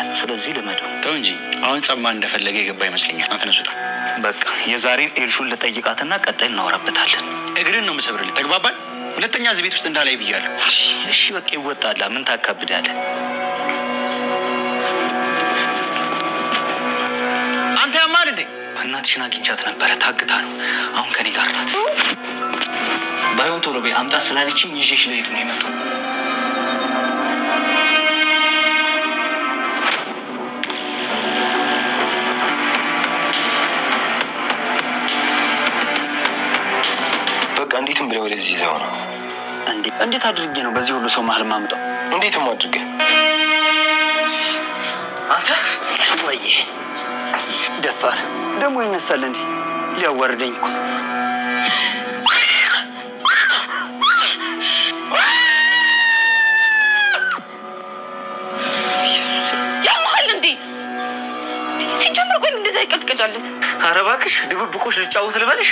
ይችላል። ስለዚህ ልመደው። ተው እንጂ አሁን ጸማ እንደፈለገ የገባ ይመስለኛል። አንተነሱታ በቃ የዛሬን ኤልሹን ልጠይቃትና ቀጣይ እናወራበታለን። እግርን ነው የምሰብርልህ። ተግባባን? ሁለተኛ እዚህ ቤት ውስጥ እንዳላይ ብያለሁ። እሺ በቃ ይወጣላ። ምን ታካብዳለህ? አንተ ያማል እንዴ? እናትሽን አግኝቻት ነበረ። ታግታ ነው። አሁን ከኔ ጋር ናት። ባይሆን ቶሎ በይ አምጣ ስላለችኝ ይዤሽ ልሄድ ነው የመጣው። በቃ እንዴትም ብለህ ወደዚህ ይዘው ነው። እንዴት አድርጌ ነው በዚህ ሁሉ ሰው መሀል ማምጣው? እንዴትም አድርገህ አንተ ወይ ደፋር ደግሞ ይነሳል እንዴ? ሊያዋርደኝ እኮ ያማል እንዴ? ሲጀምር ቆይ እንደዛ ይቀጥቅዳለህ? ኧረ እባክሽ ድብብቆሽ ልጫወት ልበልሽ?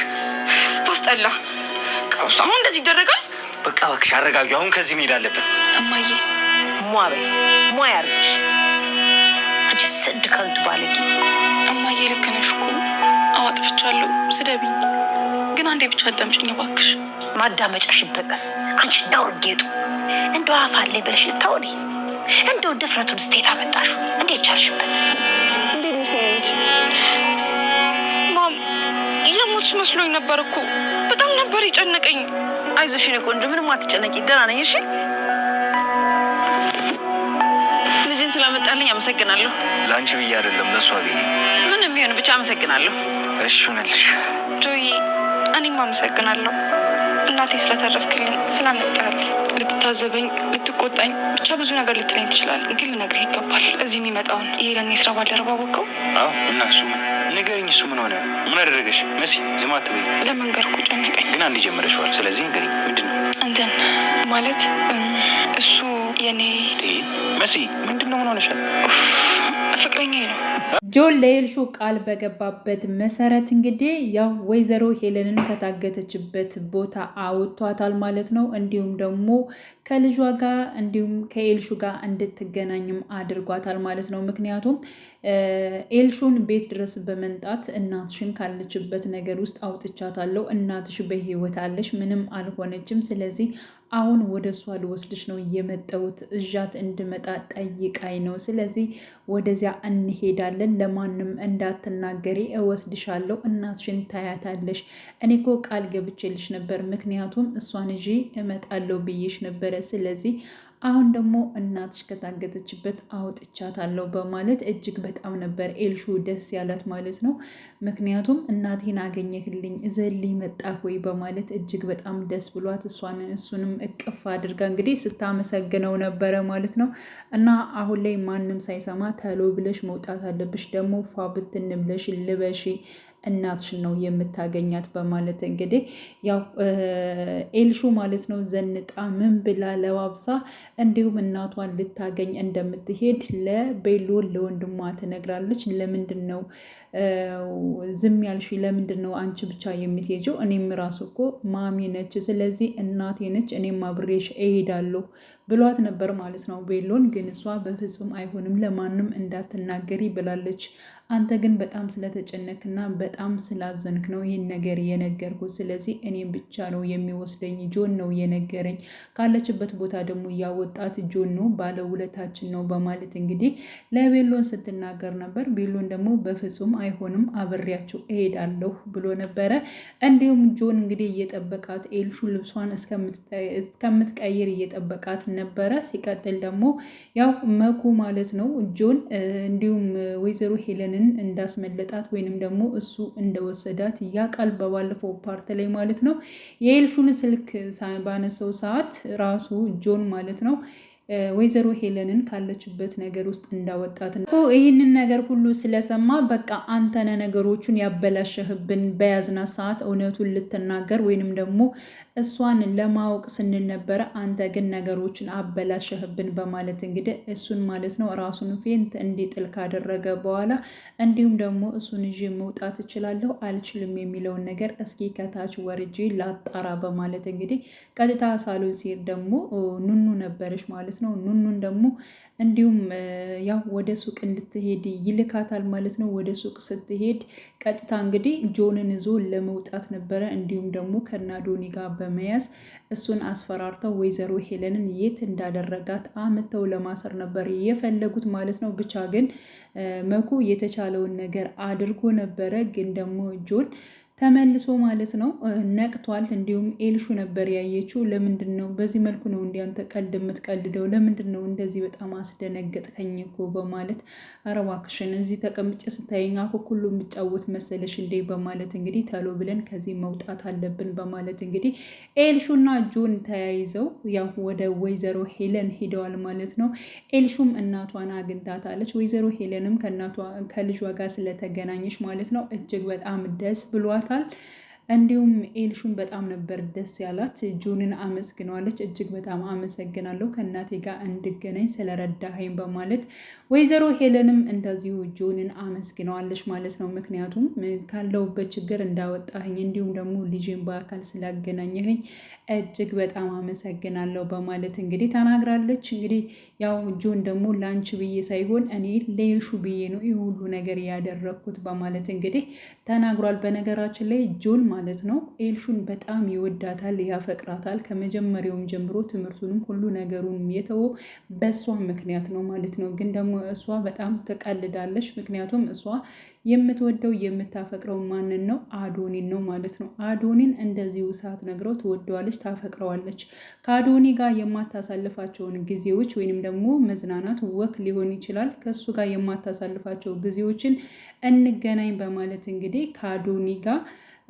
ታስጠላ። ቀውስ አሁን እንደዚህ ይደረጋል? በቃ እባክሽ አረጋጊው። አሁን ከዚህ መሄድ አለብን። እማዬ ሟበይ ሟ ያርግሽ። አንቺ ስድ ከንቱ ባለጌ። እማዬ ልክ ነሽ እኮ አጥፍቻለሁ። ስደቢኝ ግን አንዴ ብቻ አዳምጪኝ እባክሽ። ማዳመጫሽ ይበጠስ። አንቺ እንዳውር ጌጡ እንደው አፋለኝ ብለሽ ልታወሪ እንደው ድፍረቱን ስቴት አመጣሹ። እንዴት ቻልሽበት? ማም የሞትሽ መስሎኝ ነበር እኮ በጣም ነበር የጨነቀኝ። አይዞሽ የኔ ቆንጆ ምንም አትጨነቂ፣ ደህና ነኝ። እሺ ልጅን ስላመጣልኝ አመሰግናለሁ። ለአንቺ ብዬ አይደለም ለእሷ ብዬ። ምንም ቢሆን ብቻ አመሰግናለሁ። እሺ ሆነልሽ ጆዬ። እኔም አመሰግናለሁ እናቴ ስለተረፍክልኝ፣ ስላመጣልኝ። ልትታዘበኝ፣ ልትቆጣኝ፣ ብቻ ብዙ ነገር ልትለኝ ትችላለህ። ግን ልነግርህ ይገባል። እዚህ የሚመጣውን ይሄ ለእኔ የስራ ባልደረባ ወቀው። አዎ እና እሱ ምን ንገረኝ። እሱ ምን ሆነ? ምን አደረገሽ? መሲ ዝም አትበይ። ለመንገር እኮ ጨነቀኝ። ግን አንዴ ጀመረሽዋል። ስለዚህ ንገረኝ። ምንድን ነው? እንትን ማለት እሱ የኔ መሲ ምንድን ነው? ምን ሆነሻል? ፍቅረኛዬ ነው። ጆን ለኤልሹ ቃል በገባበት መሰረት እንግዲህ ያው ወይዘሮ ሄለንን ከታገተችበት ቦታ አውጥቷታል ማለት ነው። እንዲሁም ደግሞ ከልጇ ጋር እንዲሁም ከኤልሹ ጋር እንድትገናኝም አድርጓታል ማለት ነው። ምክንያቱም ኤልሹን ቤት ድረስ በመንጣት እናትሽን ካለችበት ነገር ውስጥ አውጥቻታለሁ፣ እናትሽ በህይወት አለሽ፣ ምንም አልሆነችም። ስለዚህ አሁን ወደ እሷ ልወስድሽ ነው የመጣሁት፣ እዣት እንድመጣ ጠይቃኝ ነው። ስለዚህ ወደዚያ እንሄዳለን፣ ለማንም እንዳትናገሪ፣ እወስድሻለሁ፣ እናትሽን ታያታለሽ። እኔ እኮ ቃል ገብቼልሽ ነበር፣ ምክንያቱም እሷን ይዤ እመጣለሁ ብዬሽ ነበረ። ስለዚህ አሁን ደግሞ እናትሽ ከታገተችበት አውጥቻታለሁ በማለት እጅግ በጣም ነበር ኤልሹ ደስ ያላት ማለት ነው። ምክንያቱም እናቴን አገኘህልኝ እዘልኝ መጣ ሆይ በማለት እጅግ በጣም ደስ ብሏት እሱንም እቅፍ አድርጋ እንግዲህ ስታመሰግነው ነበረ ማለት ነው። እና አሁን ላይ ማንም ሳይሰማ ተሎ ብለሽ መውጣት አለብሽ፣ ደግሞ ፏ ብትን ብለሽ ልበሺ እናትሽን ነው የምታገኛት በማለት እንግዲህ ያው ኤልሹ ማለት ነው ዘንጣ ምን ብላ ለባብሳ እንዲሁም እናቷን ልታገኝ እንደምትሄድ ለቤሎ ለወንድሟ ትነግራለች። ለምንድን ነው ዝም ያልሽ? ለምንድን ነው አንቺ ብቻ የምትሄጂው? እኔም ራሱ እኮ ማሚ ነች፣ ስለዚህ እናቴ ነች፣ እኔም አብሬሽ እሄዳለሁ ብሏት ነበር ማለት ነው ቤሎን። ግን እሷ በፍጹም አይሆንም፣ ለማንም እንዳትናገሪ ብላለች። አንተ ግን በጣም ስለተጨነክና በጣም ስላዘንክ ነው ይህን ነገር የነገርኩ። ስለዚህ እኔም ብቻ ነው የሚወስደኝ፣ ጆን ነው የነገረኝ። ካለችበት ቦታ ደግሞ እያወጣት ጆን ነው፣ ባለውለታችን ነው በማለት እንግዲህ ለቤሎን ስትናገር ነበር። ቤሎን ደግሞ በፍጹም አይሆንም አብሬያቸው እሄዳለሁ ብሎ ነበረ። እንዲሁም ጆን እንግዲህ እየጠበቃት ኤልሹ ልብሷን እስከምትቀይር እየጠበቃት ነበረ። ሲቀጥል ደግሞ ያው መኩ ማለት ነው ጆን እንዲሁም ወይዘሮ ሄለንን እንዳስመለጣት ወይንም ደግሞ እሱ እንደወሰዳት ያቃል በባለፈው ፓርት ላይ ማለት ነው። የኤልሹን ስልክ ባነሰው ሰዓት ራሱ ጆን ማለት ነው ወይዘሮ ሄለንን ካለችበት ነገር ውስጥ እንዳወጣት ነው። ይህንን ነገር ሁሉ ስለሰማ በቃ አንተነ ነገሮቹን ያበላሸህብን፣ በያዝናት ሰዓት እውነቱን ልትናገር ወይንም ደግሞ እሷን ለማወቅ ስንል ነበረ፣ አንተ ግን ነገሮችን አበላሸህብን በማለት እንግዲህ እሱን ማለት ነው ራሱን ፌንት እንዲጥል ካደረገ በኋላ እንዲሁም ደግሞ እሱን ይዤ መውጣት እችላለሁ አልችልም የሚለውን ነገር እስኪ ከታች ወርጄ ላጣራ በማለት እንግዲህ ቀጥታ ሳሎን ሲሄድ ደግሞ ኑኑ ነበረች ማለት ነው። ኑኑን ደግሞ እንዲሁም ያው ወደ ሱቅ እንድትሄድ ይልካታል ማለት ነው። ወደ ሱቅ ስትሄድ ቀጥታ እንግዲህ ጆንን ይዞ ለመውጣት ነበረ። እንዲሁም ደግሞ ከናዶኒ ጋር በመያዝ እሱን አስፈራርተው ወይዘሮ ሄለንን የት እንዳደረጋት አምተው ለማሰር ነበር የፈለጉት ማለት ነው። ብቻ ግን መኩ የተቻለውን ነገር አድርጎ ነበረ። ግን ደግሞ ጆን ተመልሶ ማለት ነው ነቅቷል። እንዲሁም ኤልሹ ነበር ያየችው። ለምንድን ነው በዚህ መልኩ ነው እንዲ አንተ ቀልድ የምትቀልደው? ለምንድን ነው እንደዚህ በጣም አስደነገጥከኝ እኮ በማለት ኧረ እባክሽን እዚህ ተቀምጬ ስታየኝ አኩኩሉ የሚጫወት መሰለሽ እንዴ? በማለት እንግዲህ ተሎ ብለን ከዚህ መውጣት አለብን በማለት እንግዲህ ኤልሹና ጆን ተያይዘው ያው ወደ ወይዘሮ ሄለን ሄደዋል ማለት ነው። ኤልሹም እናቷን አግኝታታለች። ወይዘሮ ሄለንም ከልጇ ጋር ስለተገናኘች ማለት ነው እጅግ በጣም ደስ ብሏታል። እንዲሁም ኤልሹን በጣም ነበር ደስ ያላት። ጆንን አመስግነዋለች። እጅግ በጣም አመሰግናለሁ ከእናቴ ጋር እንድገናኝ ስለረዳኸኝ በማለት ወይዘሮ ሄለንም እንደዚሁ ጆንን አመስግነዋለች ማለት ነው። ምክንያቱም ካለውበት ችግር እንዳወጣኸኝ እንዲሁም ደግሞ ልጄን በአካል ስላገናኘኸኝ እጅግ በጣም አመሰግናለሁ በማለት እንግዲህ ተናግራለች። እንግዲህ ያው ጆን ደግሞ ለአንቺ ብዬ ሳይሆን እኔ ለኤልሹ ብዬ ነው ይህ ሁሉ ነገር ያደረግኩት በማለት እንግዲህ ተናግሯል። በነገራችን ላይ ጆን ማለት ነው ኤልሹን በጣም ይወዳታል፣ ያፈቅራታል። ከመጀመሪያውም ጀምሮ ትምህርቱንም ሁሉ ነገሩን የተወው በእሷ ምክንያት ነው ማለት ነው። ግን ደግሞ እሷ በጣም ትቀልዳለች። ምክንያቱም እሷ የምትወደው የምታፈቅረው ማንን ነው? አዶኒን ነው ማለት ነው። አዶኒን እንደዚሁ ሰዓት ነግረው ትወደዋለች፣ ታፈቅረዋለች። ከአዶኒ ጋር የማታሳልፋቸውን ጊዜዎች ወይንም ደግሞ መዝናናት ወክ ሊሆን ይችላል ከእሱ ጋር የማታሳልፋቸው ጊዜዎችን እንገናኝ በማለት እንግዲህ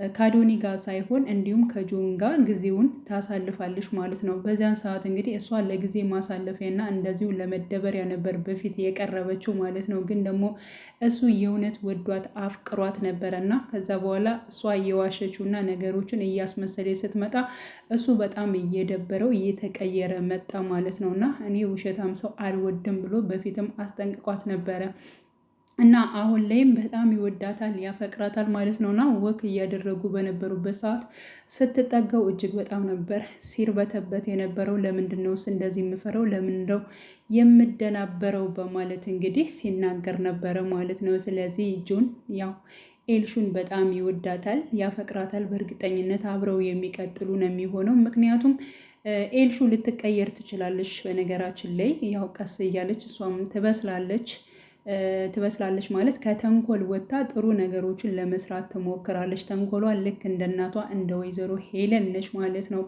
ከአዶኒ ጋር ሳይሆን እንዲሁም ከጆን ጋር ጊዜውን ታሳልፋለች ማለት ነው። በዚያን ሰዓት እንግዲህ እሷ ለጊዜ ማሳለፊያና እንደዚሁ ለመደበሪያ ነበር በፊት የቀረበችው ማለት ነው። ግን ደግሞ እሱ የእውነት ወዷት አፍቅሯት ነበረ እና ከዛ በኋላ እሷ እየዋሸችውና ነገሮችን እያስመሰለ ስትመጣ እሱ በጣም እየደበረው እየተቀየረ መጣ ማለት ነው። እና እኔ ውሸታም ሰው አልወድም ብሎ በፊትም አስጠንቅቋት ነበረ እና አሁን ላይም በጣም ይወዳታል፣ ያፈቅራታል ማለት ነው። እና ወክ እያደረጉ በነበሩበት ሰዓት ስትጠጋው እጅግ በጣም ነበር ሲርበተበት የነበረው። ለምንድን ነው እንደዚህ የምፈረው? ለምን ነው የምደናበረው? በማለት እንግዲህ ሲናገር ነበረ ማለት ነው። ስለዚህ ጆን ያው ኤልሹን በጣም ይወዳታል፣ ያፈቅራታል። በእርግጠኝነት አብረው የሚቀጥሉ ነው የሚሆነው። ምክንያቱም ኤልሹ ልትቀየር ትችላለች። በነገራችን ላይ ያው ቀስ እያለች እሷም ትበስላለች ማለት ከተንኮል ወጥታ ጥሩ ነገሮችን ለመስራት ትሞክራለች። ተንኮሏ ልክ እንደ እናቷ እንደ ወይዘሮ ሄለን ነች ማለት ነው።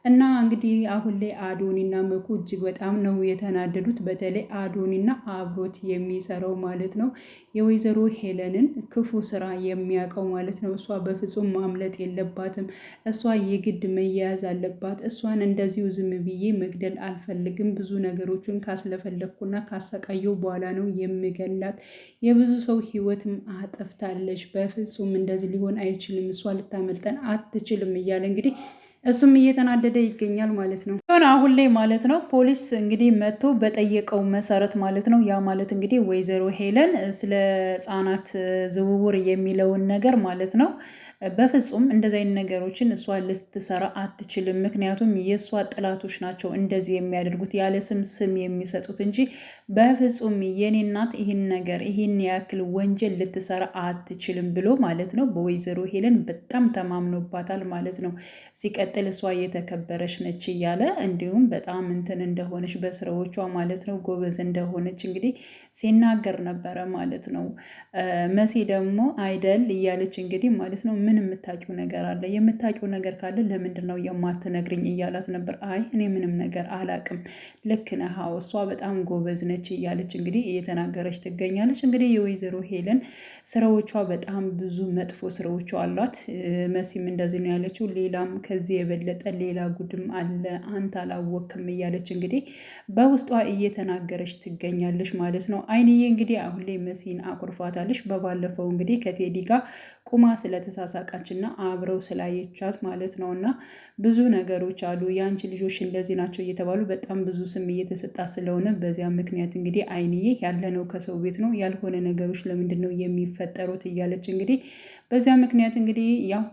እና እንግዲህ አሁን ላይ አዶኒና መኩ እጅግ በጣም ነው የተናደዱት። በተለይ አዶኒና አብሮት የሚሰራው ማለት ነው የወይዘሮ ሄለንን ክፉ ስራ የሚያውቀው ማለት ነው። እሷ በፍጹም ማምለጥ የለባትም፣ እሷ የግድ መያያዝ አለባት። እሷን እንደዚሁ ዝም ብዬ መግደል አልፈልግም፣ ብዙ ነገሮችን ካስለፈለኩና ካሰቃየው በኋላ ነው የምገላት። የብዙ ሰው ህይወትም አጠፍታለች። በፍጹም እንደዚህ ሊሆን አይችልም፣ እሷ ልታመልጠን አትችልም እያለ እንግዲህ እሱም እየተናደደ ይገኛል ማለት ነው። አሁን ላይ ማለት ነው ፖሊስ እንግዲህ መጥቶ በጠየቀው መሰረት ማለት ነው ያ ማለት እንግዲህ ወይዘሮ ሄለን ስለ ህጻናት ዝውውር የሚለውን ነገር ማለት ነው በፍጹም እንደዚህ አይነት ነገሮችን እሷ ልትሰራ አትችልም። ምክንያቱም የእሷ ጥላቶች ናቸው እንደዚህ የሚያደርጉት ያለ ስም የሚሰጡት እንጂ በፍጹም የኔ እናት ይህን ያክል ወንጀል ልትሰራ አትችልም ብሎ ማለት ነው በወይዘሮ ሄለን በጣም ተማምኖባታል ማለት ነው። ሲቀጥል እሷ የተከበረች ነች እያለ እንዲሁም በጣም እንትን እንደሆነች በስራዎቿ ማለት ነው ጎበዝ እንደሆነች እንግዲህ ሲናገር ነበረ ማለት ነው። መሲ ደግሞ አይደል እያለች እንግዲህ ማለት ነው ምን የምታውቂው ነገር አለ? የምታውቂው ነገር ካለ ለምንድን ነው የማትነግርኝ? እያላት ነበር። አይ እኔ ምንም ነገር አላቅም። ልክ ነህ፣ እሷ በጣም ጎበዝ ነች እያለች እንግዲህ እየተናገረች ትገኛለች። እንግዲህ የወይዘሮ ሄለን ስራዎቿ በጣም ብዙ መጥፎ ስራዎቿ አሏት። መሲም እንደዚህ ነው ያለችው። ሌላም ከዚህ የበለጠ ሌላ ጉድም አለ አንተ አላወክም እያለች እንግዲህ በውስጧ እየተናገረች ትገኛለች ማለት ነው። አይንዬ እንግዲህ አሁን ላይ መሲን አኩርፋታለች። በባለፈው እንግዲህ ከቴዲ ጋር ቁማ ስለተሳሳተ እየሳቃችና አብረው ስላየቻት ማለት ነው። እና ብዙ ነገሮች አሉ የአንቺ ልጆች እንደዚህ ናቸው እየተባሉ በጣም ብዙ ስም እየተሰጣ ስለሆነ በዚያ ምክንያት እንግዲህ አይንዬ ያለነው ከሰው ቤት ነው ያልሆነ ነገሮች ለምንድን ነው የሚፈጠሩት እያለች እንግዲህ በዚያ ምክንያት እንግዲህ ያው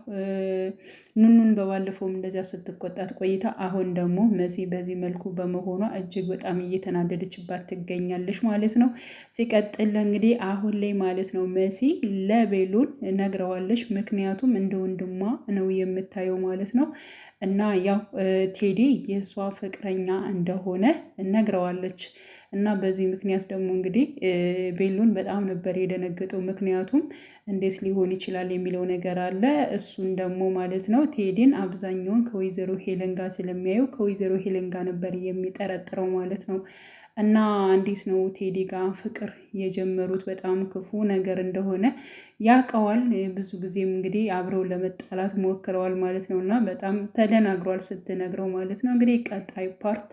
ኑኑን በባለፈውም እንደዚያ ስትቆጣት ቆይታ አሁን ደግሞ መሲ በዚህ መልኩ በመሆኗ እጅግ በጣም እየተናደደችባት ትገኛለች ማለት ነው። ሲቀጥል እንግዲህ አሁን ላይ ማለት ነው መሲ ለቤሉል ነግረዋለች። ምክንያቱም እንደ ወንድሟ ነው የምታየው ማለት ነው። እና ያው ቴዲ የእሷ ፍቅረኛ እንደሆነ ነግረዋለች። እና በዚህ ምክንያት ደግሞ እንግዲህ ቤሉን በጣም ነበር የደነገጠው። ምክንያቱም እንዴት ሊሆን ይችላል የሚለው ነገር አለ። እሱን ደግሞ ማለት ነው ቴዲን አብዛኛውን ከወይዘሮ ሄለን ጋር ስለሚያየው ከወይዘሮ ሄለን ጋር ነበር የሚጠረጥረው ማለት ነው። እና እንዴት ነው ቴዲ ጋር ፍቅር የጀመሩት በጣም ክፉ ነገር እንደሆነ ያውቀዋል። ብዙ ጊዜም እንግዲህ አብረው ለመጣላት ሞክረዋል ማለት ነው። እና በጣም ተደናግሯል ስትነግረው ማለት ነው። እንግዲህ ቀጣይ ፓርት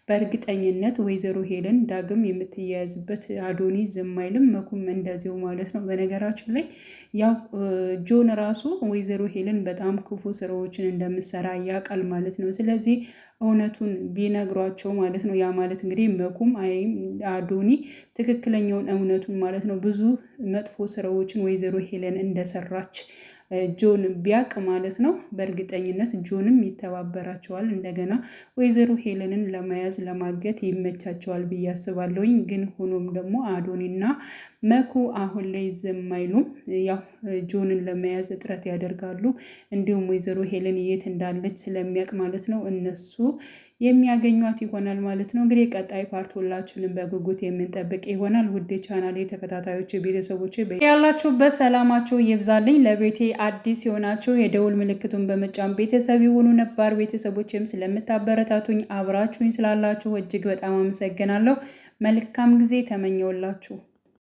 በእርግጠኝነት ወይዘሮ ሄለን ዳግም የምትያያዝበት አዶኒ ዝም አይልም፣ መኩም እንደዚው ማለት ነው። በነገራችን ላይ ያው ጆን ራሱ ወይዘሮ ሄለን በጣም ክፉ ስራዎችን እንደምሰራ ያውቃል ማለት ነው። ስለዚህ እውነቱን ቢነግሯቸው ማለት ነው ያ ማለት እንግዲህ መኩም አዶኒ ትክክለኛውን እውነቱን ማለት ነው ብዙ መጥፎ ስራዎችን ወይዘሮ ሄለን እንደሰራች ጆን ቢያቅ ማለት ነው በእርግጠኝነት ጆንም ይተባበራቸዋል። እንደገና ወይዘሮ ሄለንን ለመያዝ ለማገት ይመቻቸዋል ብዬ አስባለሁኝ። ግን ሆኖም ደግሞ አዶኒና መኩ አሁን ላይ ዝም አይሉም። ያው ጆንን ለመያዝ እጥረት ያደርጋሉ። እንዲሁም ወይዘሮ ሄለን የት እንዳለች ስለሚያውቅ ማለት ነው እነሱ የሚያገኟት ይሆናል ማለት ነው። እንግዲህ ቀጣይ ፓርት ሁላችንም በጉጉት የምንጠብቅ ይሆናል። ውድ ቻናሌ ተከታታዮች ቤተሰቦች ያላችሁበት ሰላማችሁ ይብዛልኝ። ለቤቴ አዲስ የሆናችሁ የደውል ምልክቱን በመጫን ቤተሰብ የሆኑ ነባር ቤተሰቦችም ስለምታበረታቱኝ አብራችሁኝ ስላላችሁ እጅግ በጣም አመሰግናለሁ። መልካም ጊዜ ተመኘውላችሁ።